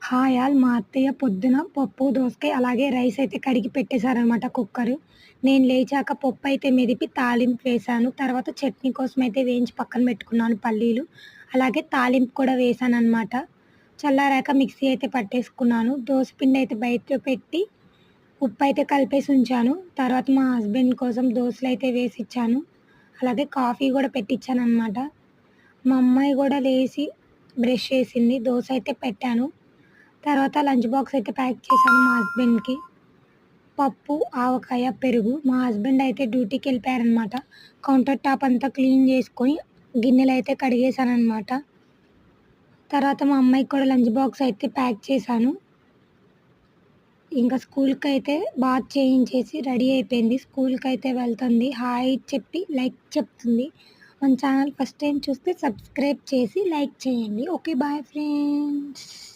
Hi all. మా అత్తయ్య పొద్దున పప్పు, దోసకాయ అలాగే రైస్ అయితే కడిగి పెట్టేశారనమాట కుక్కరు. నేను లేచాక పప్పయితే మెదిపి తాలింపు వేశాను. తర్వాత చట్నీ కోసం అయితే వేయించి పక్కన పెట్టుకున్నాను పల్లీలు. అలాగే తాలింపు కూడా వేశాననమాట. చల్లారాక మిక్సీ అయితే పట్టేసుకున్నాను. దోస పిండి అయితే బయట పెట్టి ఉప్పయితే కలిపేసి ఉంచాను. తర్వాత మా హస్బెండ్ కోసం దోసలయితే వేసిచ్చాను. అలాగే కాఫీ గూడా పెట్టిచ్చాననమాట. మా అమ్మాయి గూడా లేసి బ్రష్ చేసింది. దోస అయితే పెట్టాను. తర్వాత లంచ్ బాక్స్ అయితే ప్యాక్ చేశాను మా హస్బెండ్‌కి. పప్పు, ఆవకాయ, పెరుగు. మా హస్బెండ్ అయితే డ్యూటీకెళ్ళిపోయారనమాట. కౌంటర్ టాప్ అంతా క్లీన్ చేసుకొని గిన్నెలయితే కడిగేశాననమాట. తర్వాత మా అమ్మాయికి కూడా లంచ్ బాక్స్ అయితే ప్యాక్ చేశాను. ఇంకా స్కూల్‌కైతే బాత్ చేయించేసి రెడీ అయిపోయింది. స్కూల్‌కైతే వెళ్తుంది. హాయ్ చెప్పి లైక్ చెప్తుంది. మన ఛానల్ ఫస్ట్ టైమ్ చూస్తే సబ్స్క్రైబ్ చేసి లైక్ చేయండి. ఓకే. Bye friends.